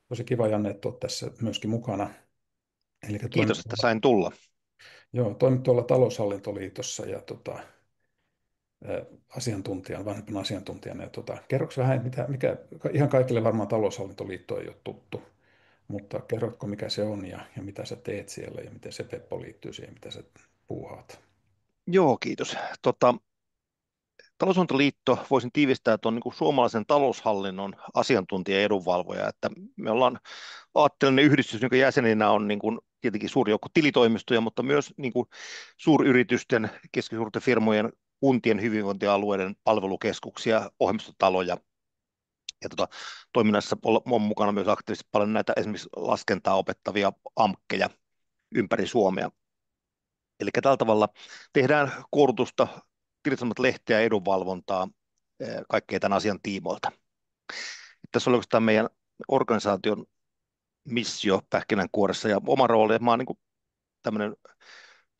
Tosi kiva, Janne, että olet tässä myöskin mukana. Eli Kiitos, että sain tulla. toimit tuolla Taloushallintoliitossa ja vanhempana asiantuntijana. Ja, kerroks vähän, ihan kaikille varmaan Taloushallintoliitto ei ole tuttu, mutta kerrotko, mikä se on ja mitä sä teet siellä ja miten se Peppo liittyy siihen, mitä sä puuhaat? Joo, kiitos. Taloushallinto voisin tiivistää, että on niin kuin suomalaisen taloushallinnon asiantuntija ja edunvalvoja, että me ollaan aatteellinen yhdistys, jonka jäseninä on niin kuin tietenkin suuri joukko tilitoimistoja, mutta myös niin kuin suuryritysten, keskisuurten firmojen, kuntien hyvinvointialueiden palvelukeskuksia, ohjelmistotaloja. Ja toiminnassa on mukana myös aktiivisesti paljon näitä esimerkiksi laskentaa opettavia AMKkeja ympäri Suomea. Eli tällä tavalla tehdään koulutusta, lehteä ja edunvalvontaa kaikkea tämän asian tiimoilta. Tässä oli oikeastaan meidän organisaation missio pähkinänkuoressa ja oma rooli. Mä oon niin tämmöinen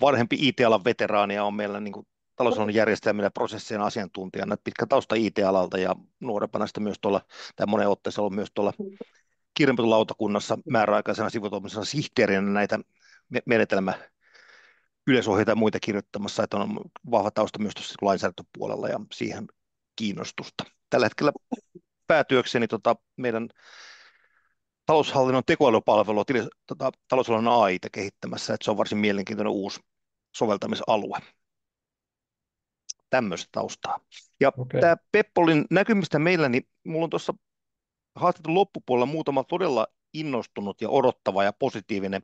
vanhempi IT-alan veteraani ja on meillä niin talousalan järjestelmien ja prosessien asiantuntijana, pitkä tausta IT-alalta ja nuorempana sitten myös tuolla, tai monen otteessa ollut myös tuolla kirjanpitolautakunnassa määräaikaisena sivutoimisena sihteerinä näitä menetelmä yleisohjeita ja muita kirjoittamassa, että on vahva tausta myös tuossa lainsäädäntöpuolella ja siihen kiinnostusta. Tällä hetkellä päätyökseni meidän taloushallinnon tekoälypalvelua, taloushallinnon AI:ta kehittämässä, että se on varsin mielenkiintoinen uusi soveltamisalue. Tämmöistä taustaa. Ja Okei. tämä Peppolin näkymistä meillä, niin mulla on tuossa haastattelun loppupuolella muutama todella innostunut ja odottava ja positiivinen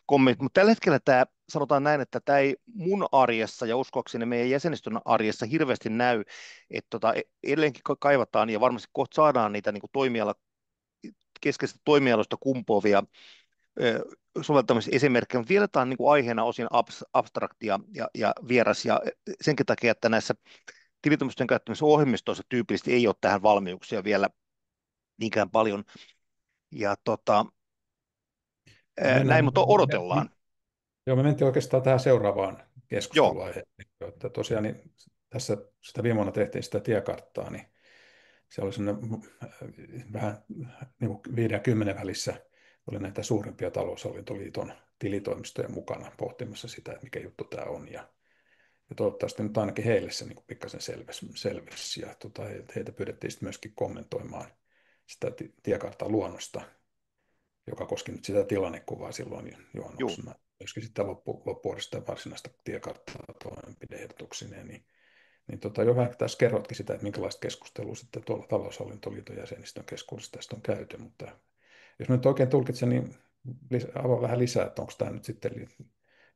kommentti, mutta tällä hetkellä tämä, sanotaan näin, että tämä ei mun arjessa ja uskoakseni meidän jäsenistön arjessa hirveästi näy, että edelleenkin kaivataan ja varmasti kohta saadaan niitä niin kuin keskeisistä toimialoista kumpuavia soveltamisesimerkkejä, mutta vielä tämä on niin kuin aiheena osin abstraktia ja vieras ja senkin takia, että näissä tilitoimistojen käyttämissä ohjelmistoissa tyypillisesti ei ole tähän valmiuksia vielä niinkään paljon. Ja No näin, mennään, mutta odotellaan. joo, me mentiin oikeastaan tähän seuraavaan Joo, keskusteluaiheeseen. Että tosiaan niin tässä sitä viime vuonna tehtiin sitä tiekarttaa, niin se oli sellainen vähän niin kuin 5 ja 10 välissä oli näitä suurimpia taloushallintoliiton tilitoimistoja mukana pohtimassa sitä, että mikä juttu tämä on. Ja toivottavasti nyt ainakin heille se niin pikkasen selvisi. Ja heitä pyydettiin sitten myöskin kommentoimaan sitä tiekartan luonnosta, joka koski nyt sitä tilannekuvaa silloin juu. juhannuksena. Myöskin sitten loppuvuodesta varsinaista tiekarttaa toimenpide-ehdotuksineen, jo vähän tässä kerrotkin sitä, että minkälaista keskustelua sitten tuolla taloushallintoliiton jäsenistön keskuudessa tästä on käyty, mutta jos mä nyt oikein tulkitsen, niin avaa vähän lisää, että onko tämä nyt sitten,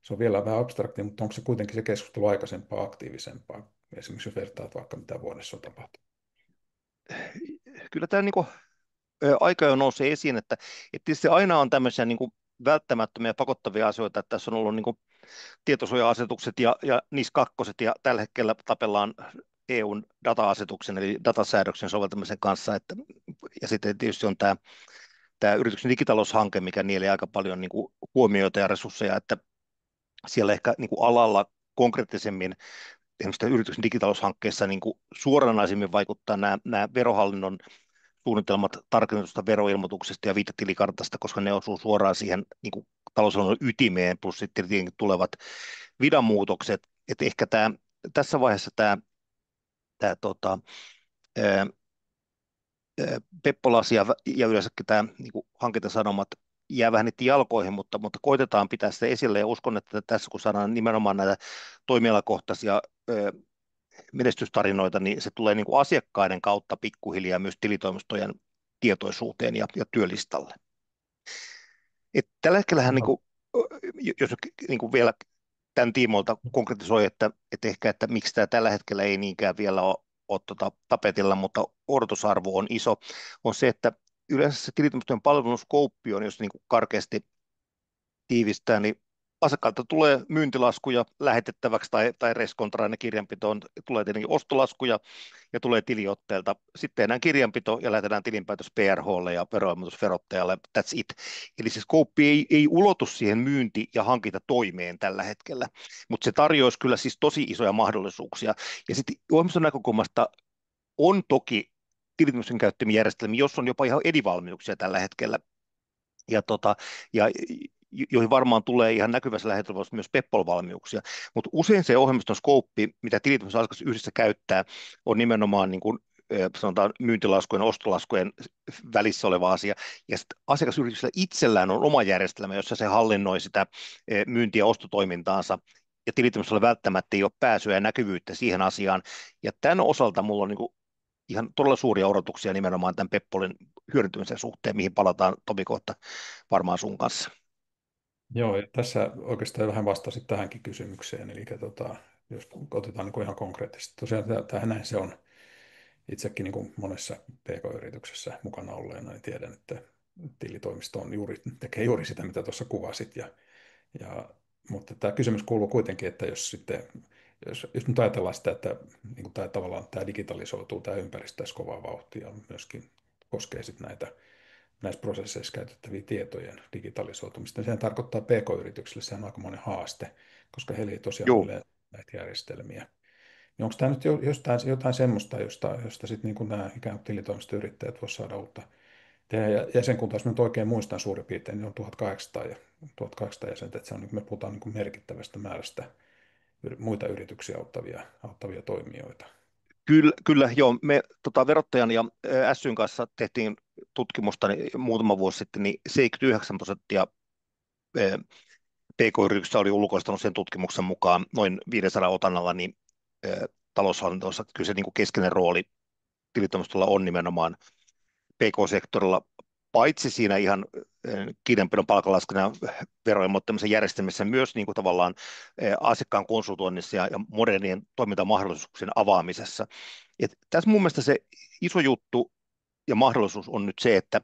se on vielä vähän abstrakti, mutta onko se kuitenkin se keskustelu aikaisempaa aktiivisempaa, esimerkiksi jos vertaat vaikka mitä vuodessa on tapahtunut. Kyllä tämä niin aika jo nousee esiin, että tietysti aina on tämmöisiä niin kuin välttämättömiä pakottavia asioita, että tässä on ollut niin kuin tietosuoja-asetukset ja NIS 2 ja tällä hetkellä tapellaan EUn data-asetuksen eli datasäädöksen soveltamisen kanssa, ja sitten tietysti on tämä yrityksen digitaloushanke, mikä nielee aika paljon niin kuin huomioita ja resursseja, että siellä ehkä niin kuin alalla konkreettisemmin esimerkiksi yrityksen digitaloushankkeessa niin kuin suoranaisemmin vaikuttaa nämä verohallinnon suunnitelmat tarkennetusta veroilmoituksesta ja viitetilikartasta, koska ne osuu suoraan siihen niin kuin taloushallinnon ytimeen, plus sitten tietenkin tulevat vidamuutokset, että ehkä tässä vaiheessa tämä ää, Peppola-asia ja yleensäkin tämä niin kuin hankintasanomat jää vähän niiden jalkoihin, mutta koitetaan pitää sitä esille ja uskon, että tässä kun saadaan nimenomaan näitä toimialakohtaisia menestystarinoita, niin se tulee niin kuin asiakkaiden kautta pikkuhiljaa myös tilitoimistojen tietoisuuteen ja työlistalle. Tällä hetkellähän, niin kuin, jos niin kuin vielä tämän tiimoilta konkretisoi, että ehkä, että miksi tämä tällä hetkellä ei niinkään vielä ole tapetilla, mutta odotusarvo on iso, on se, että yleensä se tilitoimistojen palveluskouppi on, jos niin kuin karkeasti tiivistää, niin asiakkaalta tulee myyntilaskuja lähetettäväksi tai reskontrainen kirjanpitoon, tulee tietenkin ostolaskuja ja tulee tiliotteelta. Sitten tehdään kirjanpito ja lähetetään tilinpäätös PRHlle ja veroilmoitus verottajalle. That's it. Eli se skouppi ei ulotu siihen myynti- ja hankintatoimeen tällä hetkellä, mutta se tarjoaisi kyllä siis tosi isoja mahdollisuuksia. Ja sitten ohjelmiston näkökulmasta on toki tilityksen käyttämiä järjestelmiä, jos on jopa ihan edivalmiuksia tällä hetkellä ja joihin varmaan tulee ihan näkyvässä lähitulevaisuudessa myös Peppol-valmiuksia. Mutta usein se ohjelmiston skouppi, mitä tilitoimitusasiakas yhdessä käyttää, on nimenomaan niin kuin, sanotaan myyntilaskujen ja ostolaskujen välissä oleva asia. Ja sitten asiakasyrityksellä itsellään on oma järjestelmä, jossa se hallinnoi sitä myynti- ja ostotoimintaansa. Ja tilitoimistolla välttämättä ei ole pääsyä ja näkyvyyttä siihen asiaan. Ja tämän osalta mulla on niin kuin ihan todella suuria odotuksia nimenomaan tämän Peppolin hyödyntämisen suhteen, mihin palataan Tomi kohta varmaan sun kanssa. Joo, ja tässä oikeastaan vähän vastasit tähänkin kysymykseen, eli jos otetaan niin kuin ihan konkreettisesti. Tosiaan tähän näin se on. Itsekin niin kuin monessa PK-yrityksessä mukana olleena, niin tiedän, että tilitoimisto tekee juuri sitä, mitä tuossa kuvasit. Mutta tämä kysymys kuuluu kuitenkin, että jos nyt ajatellaan sitä, että niin kuin tavallaan tämä digitalisoituu, tämä ympäristö tässä kovaa vauhtia, myöskin koskee sitten näissä prosesseissa käytettäviä tietojen digitalisoitumista, niin sehän tarkoittaa PK-yrityksille, sehän on aikamoinen haaste, koska heillä ei tosiaan Joo, ole näitä järjestelmiä. Niin onko tämä nyt jotain semmoista, josta sitten niin nämä ikään kuin tilitoimistoyrittäjät voisivat saada uutta? Teidän jäsenkunta, jos nyt oikein muistan suurin piirtein, niin on 1800 jäsentä, että se on, me puhutaan niin kuin merkittävästä määrästä muita yrityksiä auttavia toimijoita. kyllä, kyllä joo. Me verottajan ja SYn kanssa tehtiin tutkimusta niin muutama vuosi sitten, niin 79% PK-yrityksistä oli ulkoistanut sen tutkimuksen mukaan noin 500 otannalla, niin taloushallintossa kyllä se niin kuin keskeinen rooli tilitoimistolla on nimenomaan PK-sektorilla, paitsi siinä ihan kirjanpidon palkanlaskennan veroilmoittamisen järjestelmissä, myös niin kuin tavallaan asiakkaan konsultoinnissa ja modernien toimintamahdollisuuksien avaamisessa. Et tässä mun mielestä se iso juttu ja mahdollisuus on nyt se, että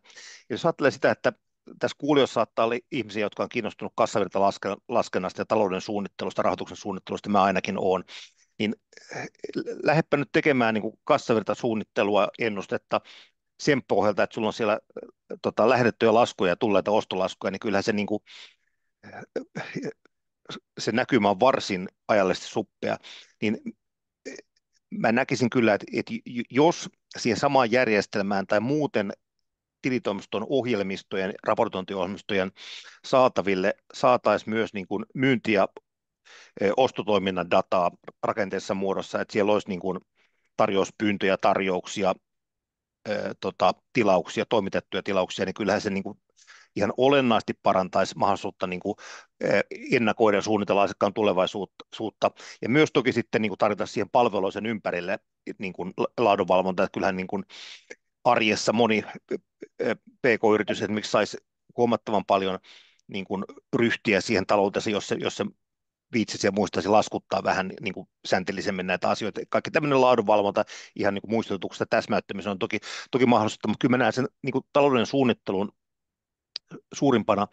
jos ajattelee sitä, että tässä kuulijoissa saattaa olla ihmisiä, jotka on kiinnostunut kassavirtalaskennasta ja talouden suunnittelusta, rahoituksen suunnittelusta, mä ainakin olen, niin lähdepä nyt tekemään niin kuin kassavirtasuunnittelua, ennustetta sen pohjalta, että sulla on siellä lähetettyjä laskuja ja tulleita ostolaskuja, niin kyllähän se, niin kuin, se näkymä on varsin ajallisesti suppea. Niin mä näkisin kyllä, että jos siihen samaan järjestelmään tai muuten tilitoimiston ohjelmistojen, raportointiohjelmistojen saataville saataisiin myös niin kuin myynti- ja ostotoiminnan dataa rakenteessa muodossa, että siellä olisi niin kuin tarjouspyyntöjä, tarjouksia, tilauksia, toimitettuja tilauksia, niin kyllähän se niin kuin ihan olennaisesti parantaisi mahdollisuutta niin kuin, ennakoida ja suunnitella asiakkaan tulevaisuutta. Ja myös toki sitten niin kuin tarjota siihen palvelua sen ympärille niin kuin laadunvalvonta, että kyllähän niin kuin arjessa moni PK-yritys esimerkiksi saisi huomattavan paljon niin kuin ryhtiä siihen taloutensa, jos se viitsisi ja muistaisi laskuttaa vähän niin kuin säntelisemmin näitä asioita. Kaikki tämmöinen laadunvalvonta, ihan niin kuin muistutuksesta täsmäyttäminen on toki mahdollista, mutta kyllä mä näen sen niin kuin talouden suunnittelun suurimpana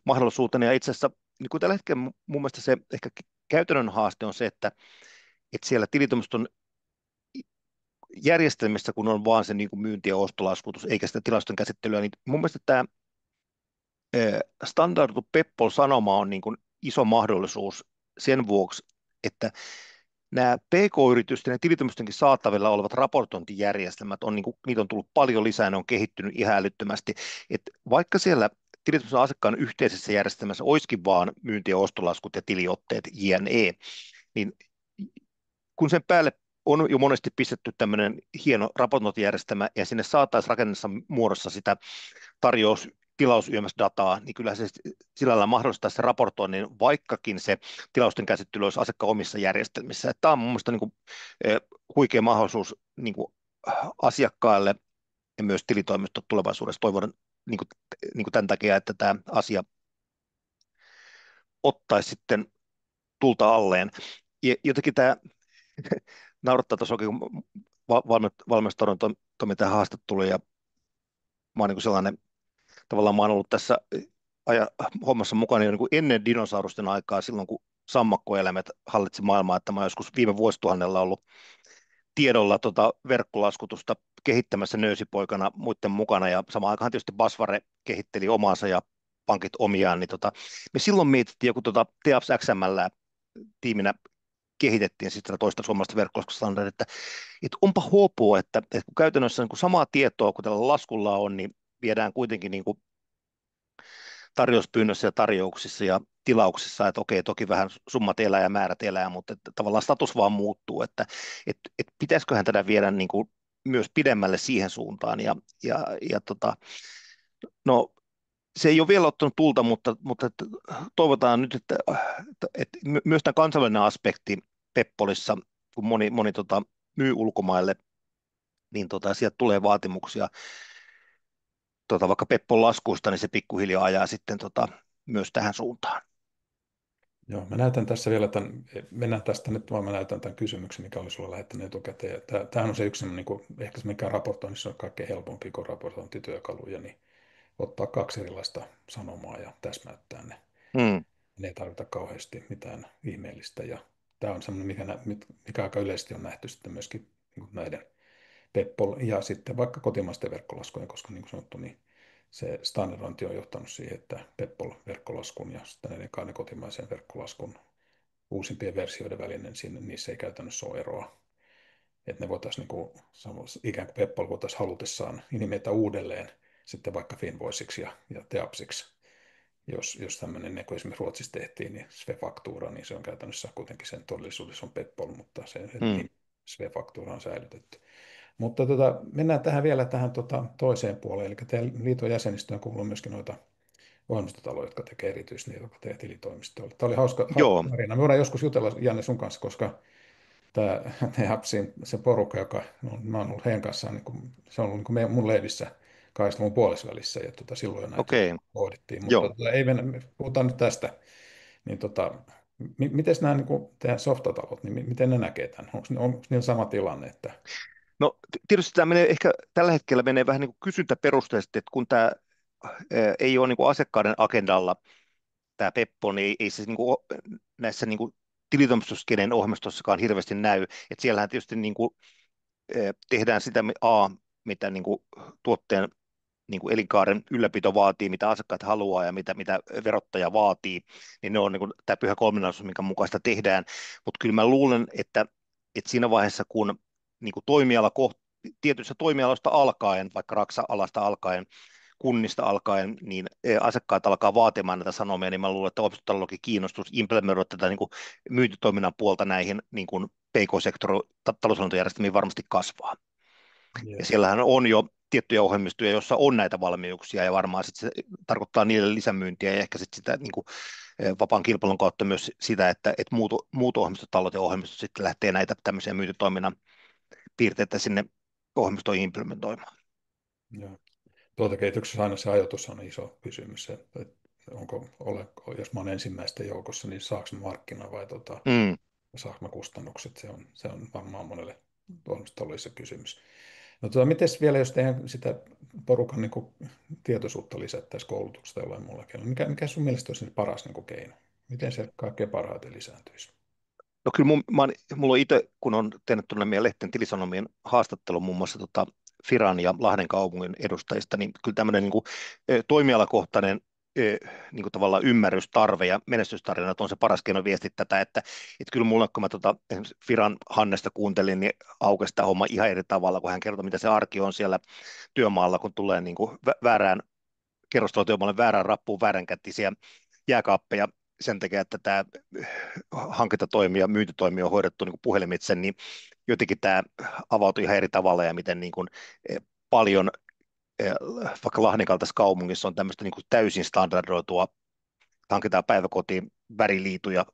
mahdollisuutena. Ja itse asiassa niin kuin tällä hetkellä mun mielestä se ehkä käytännön haaste on se, että siellä tilitoimiston järjestelmissä, kun on vaan se niin kuin myynti- ja ostolaskutus, eikä sitä tilaston käsittelyä, niin mun mielestä tämä standardu Peppol-sanoma on niin kuin iso mahdollisuus sen vuoksi, että nämä PK-yritysten ja tilitoimistojenkin saatavilla olevat raportointijärjestelmät, niitä on tullut paljon lisää, ne on kehittynyt ihan älyttömästi. Et vaikka siellä tilitoimiston asiakkaan yhteisessä järjestelmässä olisikin vaan myynti- ja ostolaskut ja tiliotteet jne, niin kun sen päälle on jo monesti pistetty tämmöinen hieno raportointijärjestelmä ja sinne saataisiin rakennessa muodossa sitä tarjous tilaus dataa, niin kyllä se sillä lailla mahdollistaa se raportoinnin, vaikkakin se tilausten käsittely olisi asiakkaan omissa järjestelmissä. Tämä on mun mielestä niin kuin, huikea mahdollisuus niin kuin asiakkaille ja myös tilitoimistot tulevaisuudessa. Toivon niin kuin tämän takia, että tämä asia ottaisi sitten tulta alleen. Ja jotenkin tämä naurattaa tuossa oikein, kun valmistaudun tähän haastatteluun ja mä oon niin kuin sellainen tavallaan mä oon ollut tässä hommassa mukana jo niin kuin ennen dinosaurusten aikaa, silloin kun sammakkoeläimet hallitsi maailmaa, että mä oon joskus viime vuosituhannella ollut tiedolla verkkolaskutusta kehittämässä nöösipoikana muiden mukana, ja samaan aikaan tietysti Basware kehitteli omaansa ja pankit omiaan, niin me silloin mietittiin joku TEAPS XML tiiminä kehitettiin sitten toista suomalaista verkkolaskustandardia, että onpa huopua, että kun käytännössä niin kuin samaa tietoa kuin tällä laskulla on, niin viedään kuitenkin niin kuin tarjouspyynnössä ja tarjouksissa ja tilauksissa, että okei, toki vähän summat elää ja määrät elää, mutta että tavallaan status vaan muuttuu, että pitäisiköhän tätä viedä niin kuin myös pidemmälle siihen suuntaan ja no se ei ole vielä ottanut tulta, mutta että toivotaan nyt, että myös tämä kansainvälinen aspekti Peppolissa, kun moni myy ulkomaille, niin sieltä tulee vaatimuksia vaikka Peppon laskuista, niin se pikkuhiljaa ajaa sitten myös tähän suuntaan. Joo, mä näytän tässä vielä tämän, mennään tästä nyt vaan, mä näytän tämän kysymyksen, mikä oli sulla lähettänyt etukäteen. Tämähän on se yksi, niin kuin, ehkä se mikä raportoinnissa on kaikkein helpompi kuin raportointityökaluja, niin ottaa kaksi erilaista sanomaa ja täsmäyttää ne. Mm, Ne ei tarvita kauheasti mitään ihmeellistä. Ja tämä on semmoinen, mikä aika yleisesti on nähty sitten myöskin niin kuin näiden Peppol ja sitten vaikka kotimaisten verkkolaskujen, koska niin kuin sanottu, niin se standardointi on johtanut siihen, että Peppol-verkkolaskun ja sitten näiden kahden kotimaisen verkkolaskun uusimpien versioiden välinen, niissä ei käytännössä ole eroa. Että ne voitaisiin niin kuin, ikään kuin Peppol voitaisiin halutessaan nimetä uudelleen sitten vaikka Finvoiciksi ja Teapsiksi. Jos tämmöinen, niin kuin esimerkiksi Ruotsissa tehtiin, niin Sve-faktuura, niin se on käytännössä kuitenkin sen todellisuudessa on Peppol, mutta se mm. niin Sve-faktuura on säilytetty. Mutta mennään vielä tähän toiseen puoleen, eli teidän liiton jäsenistöön kuuluu myöskin noita ohjelmistotaloja, jotka tekee erityisesti niitä, jotka tekee tilitoimistoille. Tämä oli hauska Joo, tarina. Me voidaan joskus jutella, Janne, sun kanssa, koska tämä Hapsin, se porukka, joka no, mä oon ollut heidän kanssaan, niin kuin, se on ollut niin mun leivissä 80-luvun puolessavälissä, ja silloin jo näitä okei, pohdittiin. Mutta joo. ei mennä, puhutaan nyt tästä. Niin miten nämä niin kuin, teidän softatalot, niin miten ne näkee tämän? Onko niillä sama tilanne, että No tietysti tämä menee ehkä tällä hetkellä menee vähän niin kuin kysyntäperusteisesti, että kun tämä ei ole niin kuin asiakkaiden agendalla tämä Peppo, niin ei se niin kuin, näissä niin kuin tilitoimistuskenen ohjelmistossakaan hirveästi näy. Että siellähän tietysti niin kuin, tehdään sitä, mitä niin kuin tuotteen niin kuin elinkaaren ylläpito vaatii, mitä asiakkaat haluaa ja mitä verottaja vaatii, niin ne on niin kuin tämä pyhä kolminaisuus, minkä mukaista tehdään. Mutta kyllä mä luulen, että siinä vaiheessa, kun niin kuin tietyissä toimialoista alkaen, vaikka Raksa-alasta alkaen, kunnista alkaen, niin asiakkaat alkaa vaatimaan näitä sanomia, niin mä luulen, että opistot kiinnostus implementoida tätä niin kuin myyntitoiminnan puolta näihin niin kuin PK-sektorin taloushallintojärjestelmiin varmasti kasvaa. Ja yes. siellähän on jo tiettyjä ohjelmistoja, joissa on näitä valmiuksia, ja varmaan sit se tarkoittaa niille lisämyyntiä, ja ehkä sit sitä niin kuin, vapaan kilpailun kautta myös sitä, että muut ohjelmistotalot ja ohjelmistot sitten lähtee näitä tämmöisiä myyntitoiminnan piirteitä sinne ohjelmistoihin implementoimaan. Joo. Tuotekehityksessä aina se ajoitus on iso kysymys, että jos mä olen ensimmäisten joukossa, niin saako mä markkina vai Mm. saako mä kustannukset, se on varmaan monelle toimistolle se kysymys. No miten vielä, jos tehdään sitä porukan niin kuin, tietoisuutta lisättäisiin koulutuksesta jollain muulla keinolla, mikä sun mielestä olisi paras niin kuin, keino? Miten se kaikkein parhaiten lisääntyisi? No kyllä mulla on itse, kun on tehnyt tuonne meidän lehten tilisanomien haastattelun muun muassa Firan ja Lahden kaupungin edustajista, niin kyllä tämmöinen niin kuin, toimialakohtainen niin kuin tavallaan ymmärrys, tarve ja menestystarina, että on se paras keino viestittää tätä, että kyllä mulle, kun mä esimerkiksi Firan Hannesta kuuntelin, niin aukesi tämä homma ihan eri tavalla, kun hän kertoi, mitä se arki on siellä työmaalla, kun tulee niin kuin väärään kerrostalotyömaalle väärään rappuun vääränkätisiä jääkaappeja sen takia, että tämä hankintatoimi ja myyntitoimi on hoidettu niin kuin puhelimitse, niin jotenkin tämä avautui ihan eri tavalla ja miten niin kuin paljon vaikka Lahden kaltaisessa kaupungissa on tämmöistä niin kuin täysin standardoitua, hankitaan päiväkotiin väriliituja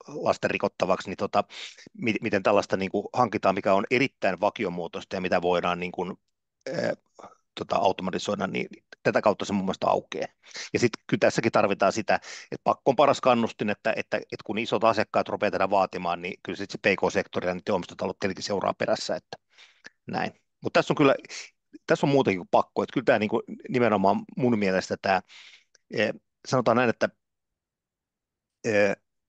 lasten rikottavaksi, niin miten tällaista niin kuin hankitaan, mikä on erittäin vakiomuotoista ja mitä voidaan niin kuin, automatisoida, niin tätä kautta se mun mielestä aukeaa. Ja sitten kyllä tässäkin tarvitaan sitä, että pakko on paras kannustin, että kun isot asiakkaat rupeaa tätä vaatimaan, niin kyllä sitten se PK-sektori ja niiden omistotalot tietenkin seuraa perässä, että näin. Mutta tässä on muutenkin kuin pakko, että kyllä tämä niin kuin, nimenomaan mun mielestä tämä, sanotaan näin, että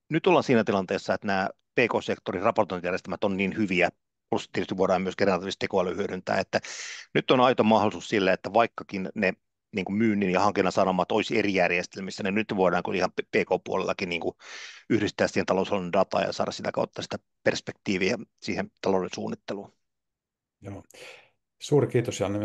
nyt ollaan siinä tilanteessa, että nämä PK-sektorin raportointijärjestelmät on niin hyviä, plus tietysti voidaan myös generatiivista tekoälyä hyödyntää, että nyt on aito mahdollisuus sille, että vaikkakin ne niin kuin myynnin ja hankinnan sanomat olisi eri järjestelmissä, niin nyt voidaan kyllä ihan PK-puolellakin niin kuin yhdistää siihen taloushallinnon dataa ja saada sitä kautta sitä perspektiiviä siihen talouden suunnitteluun. Joo. Suuri kiitos, Janne.